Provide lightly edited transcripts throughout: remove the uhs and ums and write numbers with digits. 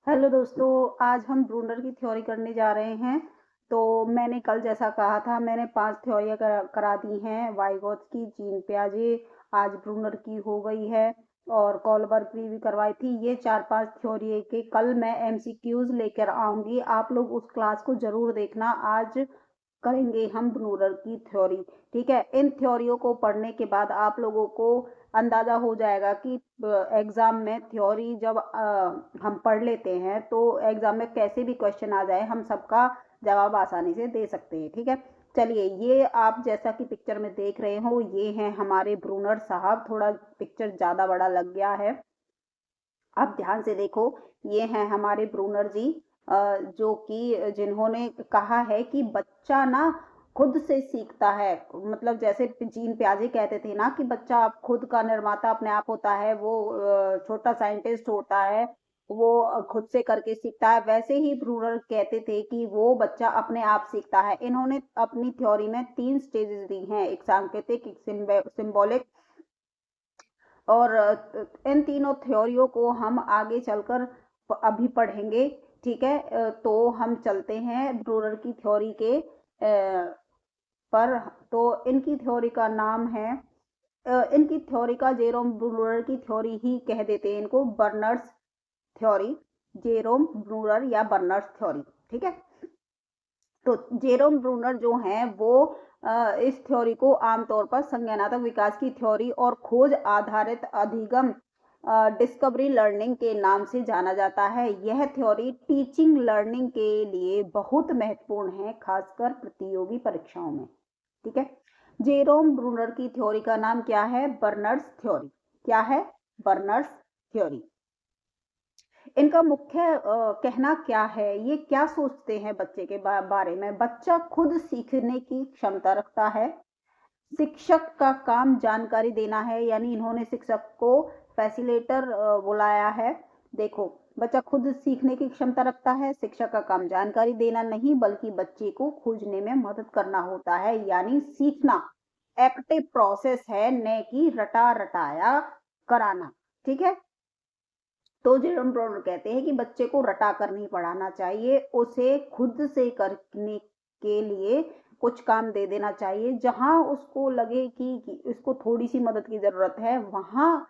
Hello दोस्तों, आज हम ब्रूनर की थ्योरी करने जा रहे हैं। तो मैंने कल जैसा कहा था, मैंने 5 थ्योरियाँ करा दी हैं। वाइगॉत्स्की, जीन पियाजे, आज ब्रूनर की हो गई है और कॉलबर्ग की भी करवाई थी। ये 4-5 थ्योरी के कल मैं एमसीक्यूज लेकर आऊंगी, आप लोग उस क्लास को जरूर देखना। आज करेंगे हम ब्रूनर की थ्योरी। ठीक है, इन थ्योरियों को पढ़ने के बाद आप लोगों को अंदाजा हो जाएगा कि एग्जाम में थ्योरी जब हम पढ़ लेते हैं तो एग्जाम में कैसे भी क्वेश्चन आ जाए हम सबका जवाब आसानी से दे सकते हैं। ठीक है, चलिए, ये आप जैसा कि पिक्चर में देख रहे हो, ये हैं हमारे ब्रूनर साहब। थोड़ा पिक्चर ज्यादा बड़ा लग गया है, आप ध्यान से देखो। ये हैं हमारे ब्रूनर जी, जो कि जिन्होंने कहा है कि बच्चा ना खुद से सीखता है। मतलब जैसे जीन पियाजे कहते थे ना कि बच्चा खुद का निर्माता अपने आप होता है, वो छोटा साइंटिस्ट होता है, वो खुद से करके सीखता है। वैसे ही ब्रूनर कहते थे कि वो बच्चा अपने आप सीखता है। इन्होंने अपनी थ्योरी में 3 स्टेजेस दी हैं, एक सांकेतिक, एक सिंबॉलिक और इन तीनों थ्योरियों को हम आगे चलकर अभी पढ़ेंगे। ठीक है, तो हम चलते हैं ब्रूनर की थ्योरी के पर। तो इनकी थ्योरी का नाम है, इनकी थ्योरी का जेरोम ब्रूनर की थ्योरी ही कह देते हैं इनको, बर्नर्स थ्योरी, जेरोम ब्रूनर या बर्नर्स थ्योरी। ठीक है, तो जेरोम ब्रूनर जो हैं वो इस थ्योरी को आमतौर पर संज्ञानात्मक विकास की थ्योरी और खोज आधारित अधिगम, डिस्कवरी लर्निंग के नाम से जाना जाता है। यह थ्योरी टीचिंग लर्निंग के लिए बहुत महत्वपूर्ण है, खासकर प्रतियोगी परीक्षाओं में। ठीक है, जेरोम ब्रूनर की थ्योरी का नाम क्या है? Burners theory. क्या है? Burners theory. इनका मुख्य कहना क्या है, ये क्या सोचते हैं बच्चे के बारे में? बच्चा खुद सीखने की क्षमता रखता है। शिक्षक का काम जानकारी देना है, यानी इन्होंने शिक्षक को फैसिलिटेटर बुलाया है। देखो, बच्चा खुद सीखने की क्षमता रखता है, शिक्षक का काम जानकारी देना नहीं बल्कि बच्चे को खोजने में मदद करना होता है। यानी सीखना एक्टिव प्रोसेस है, न कि रटा रटाया कराना। ठीक है, तो जेरोम ब्रोनर कहते हैं कि बच्चे को रटा कर नहीं पढ़ाना चाहिए, उसे खुद से करने के लिए कुछ काम दे देना चाहिए। जहां उसको लगे कि उसको थोड़ी सी मदद की जरूरत है, वहां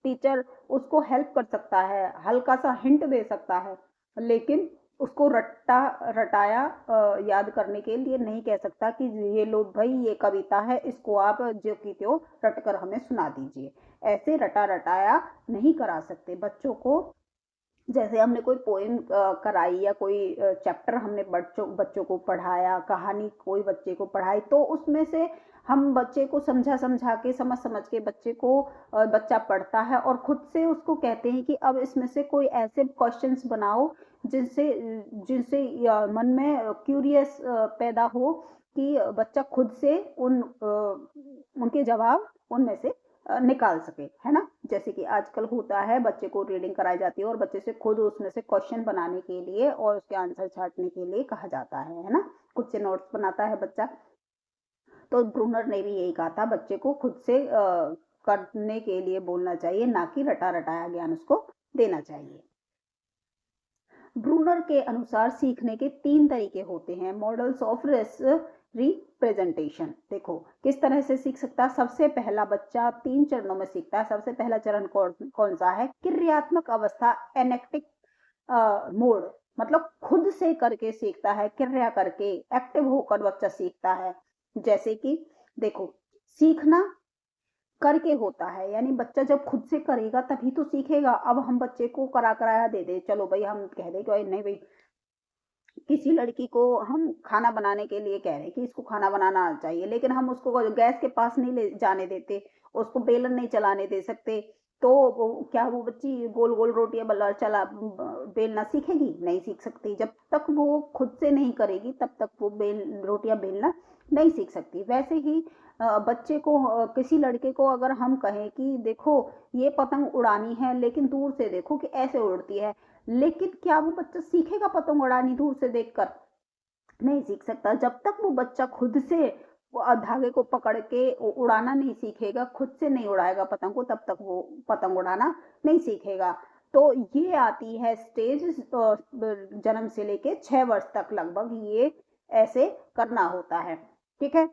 टीचर उसको हेल्प कर सकता है, हल्का सा हिंट दे सकता है, लेकिन उसको रट्टा रटाया याद करने के लिए नहीं कह सकता कि ये लो भाई, ये कविता है, इसको आप जो की त्यों रट कर हमें सुना दीजिए। ऐसे रटा रटाया नहीं करा सकते बच्चों को। जैसे हमने कोई पोएम कराई या कोई चैप्टर हमने बच्चों बच्चों को पढ़ाया, कहानी कोई बच्चे को पढ़ाई, तो उसमें से हम बच्चे को समझा समझा के, समझ समझ के बच्चे को बच्चा पढ़ता है और खुद से उसको कहते हैं कि अब इसमें से कोई ऐसे क्वेश्चंस बनाओ जिनसे जिनसे मन में क्यूरियस पैदा हो, कि बच्चा खुद से उनके जवाब उनमें से निकाल सके, है ना। जैसे कि आजकल होता है, बच्चे को रीडिंग कराई जाती है और बच्चे से खुद उसमें से क्वेश्चन बनाने के लिए और उसके आंसर छांटने के लिए कहा जाता है ना। खुद से नोट्स बनाता है बच्चा। तो ब्रूनर ने भी यही कहा था, बच्चे को खुद से करने के लिए बोलना चाहिए, ना कि रटा रटाया ज्ञान उसको देना चाहिए। ब्रूनर के अनुसार सीखने के 3 तरीके होते हैं, मॉडल्स ऑफ रिप्रेजेंटेशन। देखो किस तरह से सीख सकता है। सबसे पहला, बच्चा 3 चरणों में सीखता है। सबसे पहला चरण कौन सा है? क्रियात्मक अवस्था, एनेक्टिक मोड, मतलब खुद से करके सीखता है, क्रिया करके, एक्टिव होकर बच्चा सीखता है। जैसे कि देखो, सीखना करके होता है, यानी बच्चा जब खुद से करेगा तभी तो सीखेगा। अब हम बच्चे को करा कराया दे दे, चलो भाई हम कह दे कि नहीं भाई, किसी लड़की को हम खाना बनाने के लिए कह रहे हैं कि इसको खाना बनाना आना चाहिए, लेकिन हम उसको गैस के पास नहीं ले जाने देते, उसको बेलन नहीं चलाने दे सकते, तो क्या वो बच्ची गोल गोल रोटियां बल्ला चला बेलना सीखेगी? नहीं सीख सकती। जब तक वो खुद से नहीं करेगी तब तक वो रोटियां बेलना नहीं सीख सकती। वैसे ही बच्चे को, किसी लड़के को अगर हम कहें कि देखो ये पतंग उड़ानी है, लेकिन दूर से देखो कि ऐसे उड़ती है, लेकिन क्या वो बच्चा सीखेगा पतंग उड़ानी दूर से देखकर? नहीं सीख सकता। जब तक वो बच्चा खुद से वो धागे को पकड़ के उड़ाना नहीं सीखेगा, खुद से नहीं उड़ाएगा पतंग को, तब तक वो पतंग उड़ाना नहीं सीखेगा। तो ये आती है स्टेज जन्म से लेके 6 वर्ष तक लगभग ये ऐसे करना होता है। ठीक है,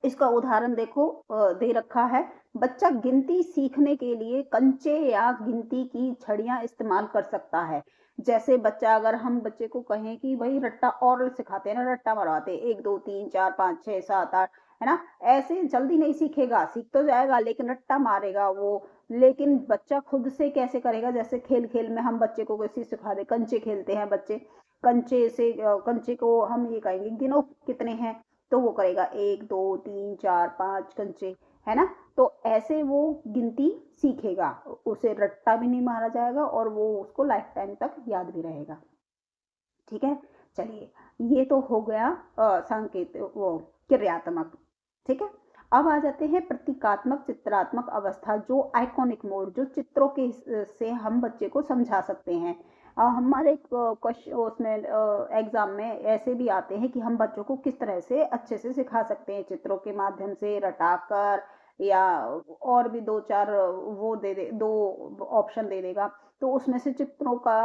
इसका उदाहरण देखो दे रखा है। बच्चा गिनती सीखने के लिए कंचे या गिनती की छड़ियां इस्तेमाल कर सकता है। जैसे बच्चा, अगर हम बच्चे को कहें कि भाई रट्टा ओरल सिखाते हैं ना, रट्टा मरवाते हैं 1 2 3 4 5 6 7 8, है ना, ऐसे जल्दी नहीं सीखेगा, सीख तो जाएगा लेकिन रट्टा मारेगा वो। लेकिन बच्चा खुद से कैसे करेगा, जैसे खेल खेल में हम बच्चे को कैसे सिखा दे, कंचे खेलते हैं बच्चे, कंचे से कंचे को हम ये कहेंगे गिनो कितने हैं, तो वो करेगा 1 2 3 4 5 कंचे, है ना। तो ऐसे वो गिनती सीखेगा, उसे रट्टा भी नहीं मारा जाएगा और वो उसको लाइफ टाइम तक याद भी रहेगा। ठीक है, चलिए, ये तो हो गया संकेत वो क्रियात्मक। ठीक है, अब आ जाते हैं प्रतीकात्मक चित्रात्मक अवस्था, जो आइकॉनिक मोड, जो चित्रों के से हम बच्चे को समझा सकते हैं। हमारे क्वेश्चन उसमें एग्जाम में ऐसे भी आते हैं कि हम बच्चों को किस तरह से अच्छे से सिखा सकते हैं, चित्रों के माध्यम से रटाकर, या और भी दो चार वो दे दे, दो ऑप्शन दे देगा, तो उसमें से चित्रों का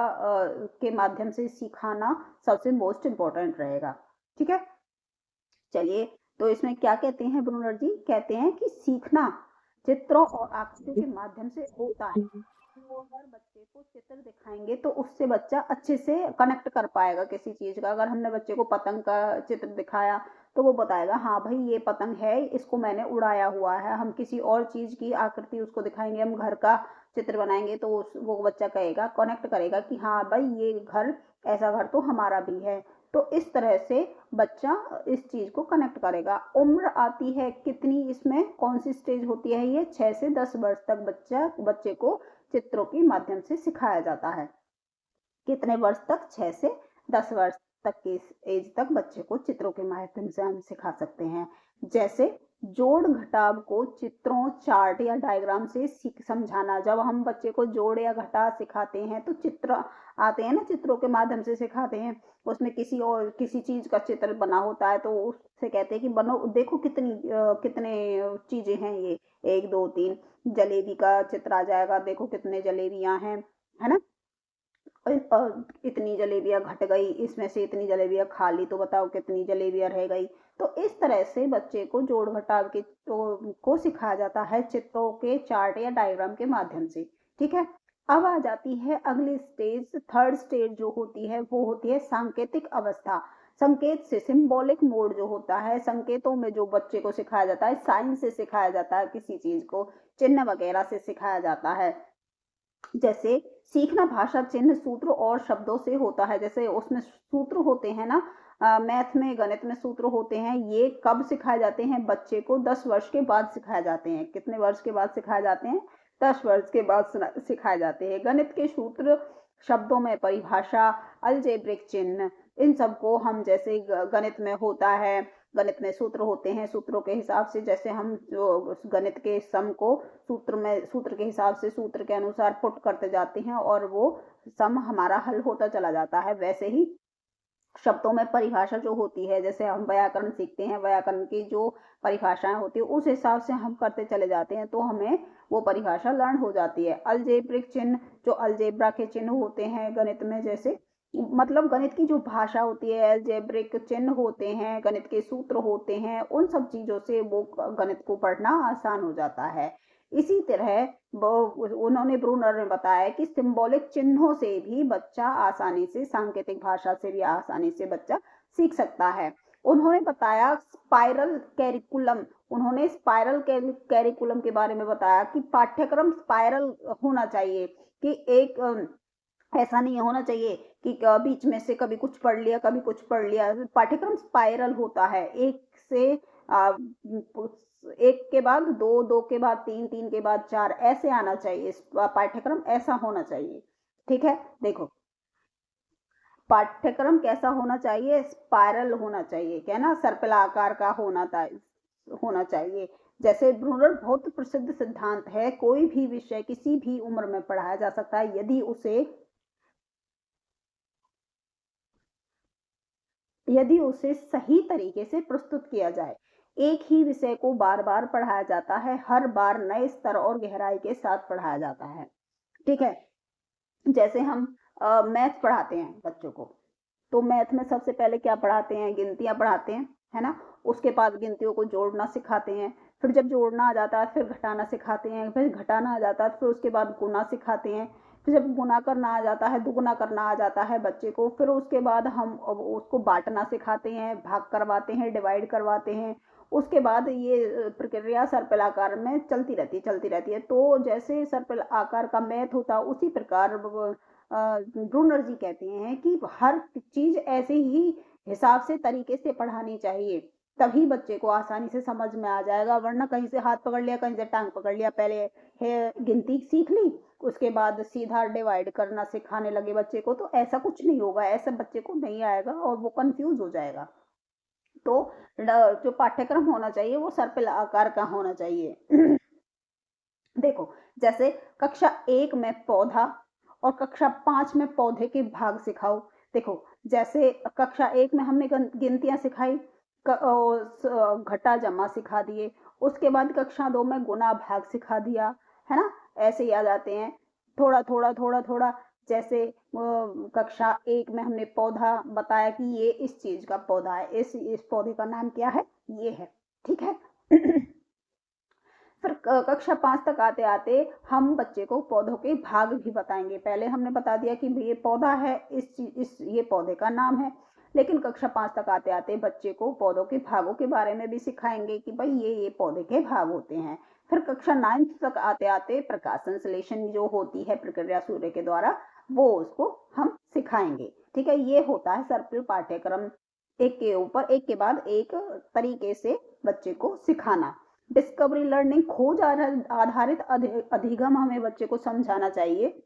के माध्यम से सिखाना सबसे मोस्ट इम्पोर्टेंट रहेगा। ठीक है, चलिए, तो इसमें क्या कहते हैं ब्रूनर जी, कहते हैं कि सीखना चित्रों और आकृतियों के माध्यम से होता है। तो अगर बच्चे को चित्र दिखाएंगे तो उससे बच्चा अच्छे से कनेक्ट कर पाएगा किसी चीज का। अगर हमने बच्चे को पतंग का चित्र दिखाया तो वो बताएगा हाँ भाई ये पतंग है, इसको मैंने उड़ाया हुआ है। हम किसी और चीज की आकृति उसको दिखाएंगे, हम घर का चित्र बनाएंगे तो वो बच्चा कहेगा, कनेक्ट करेगा कि हाँ भाई ये घर, ऐसा घर तो हमारा भी है। तो इस तरह से बच्चा इस चीज को कनेक्ट करेगा। उम्र आती है कितनी, इसमें कौन सी स्टेज होती है, ये 6 से 10 वर्ष तक बच्चे को चित्रों के माध्यम से सिखाया जाता है। कितने वर्ष तक, 6 से 10 वर्ष तक की एज तक बच्चे को चित्रों के माध्यम से हम सिखा सकते हैं। जैसे जोड़ घटाव को चित्रों, चार्ट या डायग्राम से समझाना। जब हम बच्चे को जोड़ या घटा सिखाते हैं तो चित्र आते हैं ना, चित्रों के माध्यम से सिखाते हैं। उसमें किसी चीज का चित्र बना होता है तो उससे कहते हैं कि बनो, देखो कितने चीजें हैं ये, 1 2 3, जलेबी का चित्र आ जाएगा, देखो कितने जलेबियां हैं, है ना। इतनी जलेबियां घट गई, इसमें से इतनी जलेबियां खा ली, तो बताओ कितनी जलेबियां रह गई। तो इस तरह से बच्चे को जोड़ घटाव के को सिखाया जाता है चित्रों के, चार्ट या डायग्राम के माध्यम से। ठीक है, अब आ जाती है अगली स्टेज, थर्ड स्टेज जो होती है वो होती है सांकेतिक अवस्था। संकेत से, सिंबॉलिक मोड जो होता है, संकेतों में जो बच्चे को सिखाया जाता है, साइन से सिखाया जाता है, किसी चीज को चिन्ह वगैरह से सिखाया जाता है। जैसे सीखना भाषा, चिन्ह, सूत्र और शब्दों से होता है। जैसे उसमें सूत्र होते हैं ना, मैथ में, गणित में सूत्र होते हैं, ये कब सिखाए जाते हैं, बच्चे को 10 वर्ष के बाद सिखाए जाते हैं। कितने वर्ष के बाद सिखाए जाते हैं, 10 वर्ष के बाद सिखाए जाते हैं। गणित के सूत्र, शब्दों में परिभाषा, अलजेब्रिक चिन्ह, इन सबको हम, जैसे गणित में होता है, गणित में सूत्र होते हैं, सूत्रों के हिसाब से जैसे हम जो गणित के सम को सूत्र के हिसाब से, सूत्र के अनुसार पुट करते जाते हैं और वो सम हमारा हल होता चला जाता है। वैसे ही शब्दों में परिभाषा जो होती है, जैसे हम व्याकरण सीखते हैं, व्याकरण की जो परिभाषाएं होती है उस हिसाब से हम करते चले जाते हैं, तो हमें वो परिभाषा लर्न हो जाती है। अलजेब्रिक चिन्ह, जो अलजेब्रा के चिन्ह होते हैं गणित में, जैसे मतलब गणित की जो भाषा होती है, अलजेब्रिक चिन्ह होते हैं, गणित के सूत्र होते हैं, उन सब चीजों से वो गणित को पढ़ना आसान हो जाता है। इसी तरह उन्होंने, ब्रूनर ने बताया कि सिंबॉलिक चिन्हों से भी बच्चा आसानी से, सांकेतिक भाषा से भी आसानी से बच्चा सीख सकता है। उन्होंने बताया स्पाइरल कैरिकुलम, उन्होंने स्पाइरल कैरिकुलम के बारे में बताया कि पाठ्यक्रम स्पाइरल होना चाहिए, कि एक ऐसा नहीं होना चाहिए कि बीच में से कभी कुछ पढ़ लिया कभी कुछ पढ़ लिया। पाठ्यक्रम स्पाइरल होता है, एक से एक के बाद दो, दो के बाद तीन, तीन के बाद चार, ऐसे आना चाहिए पाठ्यक्रम, ऐसा होना चाहिए। ठीक है, देखो पाठ्यक्रम कैसा होना चाहिए, स्पाइरल होना चाहिए, क्या ना, सर्पिलाकार का होना चाहिए। जैसे ब्रूनर बहुत प्रसिद्ध सिद्धांत है, कोई भी विषय किसी भी उम्र में पढ़ाया जा सकता है यदि उसे सही तरीके से प्रस्तुत किया जाए। एक ही विषय को बार बार पढ़ाया जाता है, हर बार नए स्तर और गहराई के साथ पढ़ाया जाता है। ठीक है, जैसे हम मैथ पढ़ाते हैं बच्चों को, तो मैथ में सबसे पहले क्या पढ़ाते हैं, गिनतियाँ पढ़ाते हैं, है ना। उसके बाद गिनतियों को जोड़ना सिखाते हैं, फिर जब जोड़ना आ जाता है फिर घटाना सिखाते हैं, फिर घटाना आ जाता है फिर उसके बाद गुना सिखाते हैं, फिर जब गुना करना आ जाता है, दुगुना करना आ जाता है बच्चे को, फिर उसके बाद हम उसको बांटना सिखाते हैं, भाग करवाते हैं, डिवाइड करवाते हैं। उसके बाद ये प्रक्रिया सर्पिल आकार में चलती रहती है। तो जैसे सर्पिल आकार का मैथ होता है उसी प्रकार ब्रूनर जी कहते हैं कि हर चीज ऐसे ही हिसाब से तरीके से पढ़ानी चाहिए, तभी बच्चे को आसानी से समझ में आ जाएगा। वरना कहीं से हाथ पकड़ लिया, कहीं से टांग पकड़ लिया, पहले है गिनती सीख ली, उसके बाद सीधा डिवाइड करना सिखाने लगे बच्चे को, तो ऐसा कुछ नहीं होगा, ऐसा बच्चे को नहीं आएगा और वो कंफ्यूज हो जाएगा। तो जो पाठ्यक्रम होना चाहिए वो सर्पिल आकार का होना चाहिए। देखो, जैसे कक्षा 1 में पौधा और कक्षा 5 में पौधे के भाग सिखाओ। देखो, जैसे कक्षा 1 में हमने गिनतियां सिखाई, घटा जमा सिखा दिए, उसके बाद कक्षा 2 में गुना भाग सिखा दिया, है ना। ऐसे याद आते हैं, थोड़ा थोड़ा थोड़ा थोड़ा। जैसे कक्षा 1 में हमने पौधा बताया कि ये इस चीज का पौधा है, इस पौधे का नाम क्या है, ये है, ठीक है। फिर कक्षा 5 तक आते आते हम बच्चे को पौधों के भाग भी बताएंगे। पहले हमने बता दिया कि ये पौधा है, इस ये पौधे का नाम है, लेकिन कक्षा 5 तक आते आते बच्चे को पौधों के भागों के बारे में भी सिखाएंगे कि भाई ये पौधे के भाग होते हैं। फिर कक्षा 9 तक आते आते प्रकाश संश्लेषण जो होती है प्रक्रिया सूर्य के द्वारा, वो उसको हम सिखाएंगे, ठीक है। ये होता है सर्पिल पाठ्यक्रम, एक के ऊपर एक के बाद एक तरीके से बच्चे को सिखाना। डिस्कवरी लर्निंग, खोज आधारित अधिगम हमें बच्चे को समझाना चाहिए,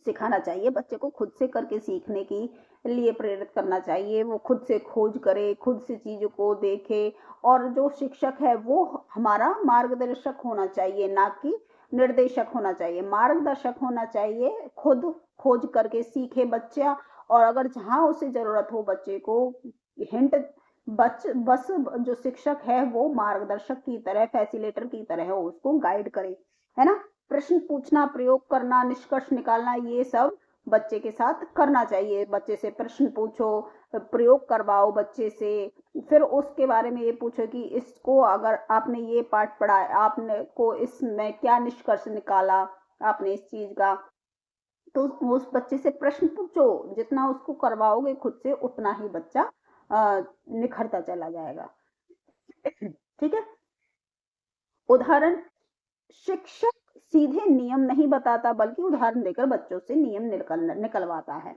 सिखाना चाहिए। बच्चे को खुद से करके सीखने की लिए प्रेरित करना चाहिए, वो खुद से खोज करे, खुद से चीजों को देखे। और जो शिक्षक है वो हमारा मार्गदर्शक होना चाहिए, ना कि निर्देशक होना चाहिए, मार्गदर्शक होना चाहिए। खुद खोज करके सीखे बच्चा, और अगर जहां उसे जरूरत हो बच्चे को हिंट, बस जो शिक्षक है वो मार्गदर्शक की तरह, फैसिलेटर की तरह हो, उसको गाइड करे, है ना। प्रश्न पूछना, प्रयोग करना, निष्कर्ष निकालना, ये सब बच्चे के साथ करना चाहिए। बच्चे से प्रश्न पूछो, प्रयोग करवाओ बच्चे से, फिर उसके बारे में ये पूछो कि इसको अगर आपने ये पाठ पढ़ा, आपने को इसमें क्या निष्कर्ष निकाला आपने इस चीज का। तो उस बच्चे से प्रश्न पूछो, जितना उसको करवाओगे खुद से उतना ही बच्चा निखरता चला जाएगा। ठीक है। उदाहरण, शिक्षक सीधे नियम नहीं बताता बल्कि उदाहरण देकर बच्चों से नियम निकलवाता है।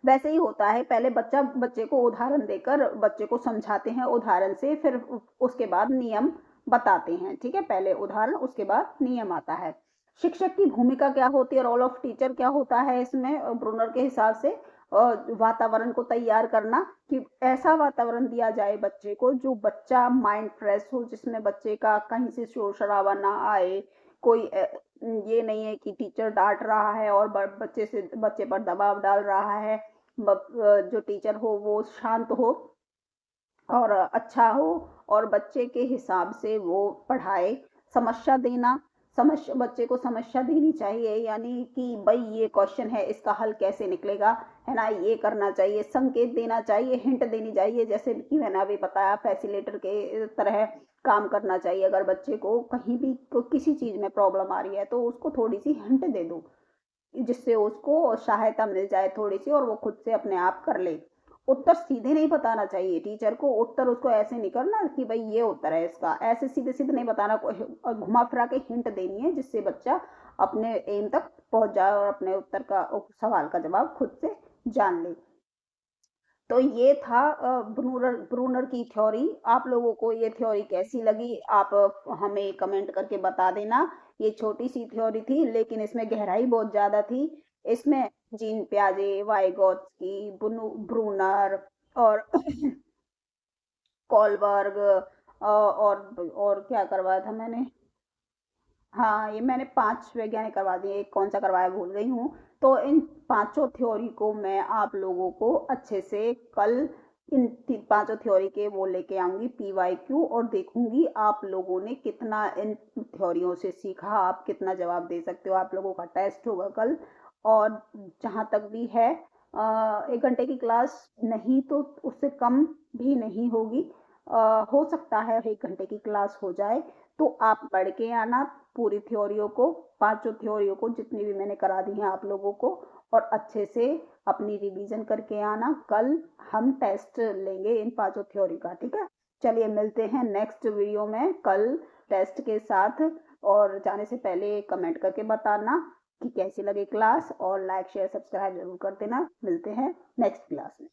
वैसे ही होता है, पहले बच्चे को उदाहरण देकर बच्चे को समझाते हैं उदाहरण से, फिर उसके बाद नियम बताते हैं, ठीक है। पहले उदाहरण, उसके बाद नियम आता है। शिक्षक की भूमिका क्या होती है, रोल ऑफ टीचर क्या होता है इसमें ब्रूनर के हिसाब से, वातावरण को तैयार करना, कि ऐसा वातावरण दिया जाए बच्चे को जो बच्चा माइंड फ्रेश हो, जिसमें बच्चे का कहीं से शोर शराबा ना आए, कोई ये नहीं है कि टीचर डांट रहा है और बच्चे पर दबाव डाल रहा है। जो टीचर हो वो शांत हो और अच्छा हो, और बच्चे के हिसाब से वो पढ़ाए। समस्या देना, समस्या, बच्चे को समस्या देनी चाहिए, यानी कि भाई ये क्वेश्चन है, इसका हल कैसे निकलेगा, है ना, ये करना चाहिए। संकेत देना चाहिए, हिंट देनी चाहिए, जैसे कि मैंने अभी बताया, फैसिलेटर के तरह काम करना चाहिए। अगर बच्चे को कहीं भी किसी चीज में प्रॉब्लम आ रही है तो उसको थोड़ी सी हिंट दे दो, जिससे उसको सहायता मिल जाए थोड़ी सी, और वो खुद से अपने आप कर ले। उत्तर सीधे नहीं बताना चाहिए टीचर को, उत्तर उसको ऐसे नहीं करना कि भाई ये उत्तर है इसका, ऐसे सीधे सीधे नहीं बताना, और घुमा फिरा के हिंट देनी है, जिससे बच्चा अपने एम तक पहुंच जाए और अपने उत्तर का, सवाल का जवाब खुद से जान ले। तो ये था ब्रूनर ब्रूनर की थ्योरी। आप लोगों को ये थ्योरी कैसी लगी, आप हमें कमेंट करके बता देना। ये छोटी सी थ्योरी थी लेकिन इसमें गहराई बहुत ज्यादा थी। इसमें जीन प्याजे, वाइगोत्स्की, ब्रूनर और कॉलबर्ग, और क्या करवाया था मैंने, हाँ, ये मैंने 5 वैज्ञानिक करवा दिए, एक कौन सा करवाया भूल गई हूँ। तो इन पांचों थ्योरी को मैं आप लोगों को अच्छे से कल इन पांचों थ्योरी के वो लेके आऊंगी PYQ, और देखूंगी आप लोगों ने कितना इन थ्योरियों से सीखा, आप कितना जवाब दे सकते हो। आप लोगों का टेस्ट होगा कल, और जहां तक भी है 1 घंटे की क्लास नहीं तो उससे कम भी नहीं होगी। हो सकता है 1 घंटे की क्लास हो जाए, तो आप पढ़ के आना पूरी थ्योरियों को, पांचों थ्योरियों को जितनी भी मैंने करा दी हैं आप लोगों को, और अच्छे से अपनी रिवीजन करके आना। कल हम टेस्ट लेंगे इन पांचों थ्योरी का, ठीक है। चलिए मिलते हैं नेक्स्ट वीडियो में कल टेस्ट के साथ। और जाने से पहले कमेंट करके बताना कि कैसी लगी क्लास, और लाइक शेयर सब्सक्राइब जरूर कर देना। मिलते हैं नेक्स्ट क्लास में।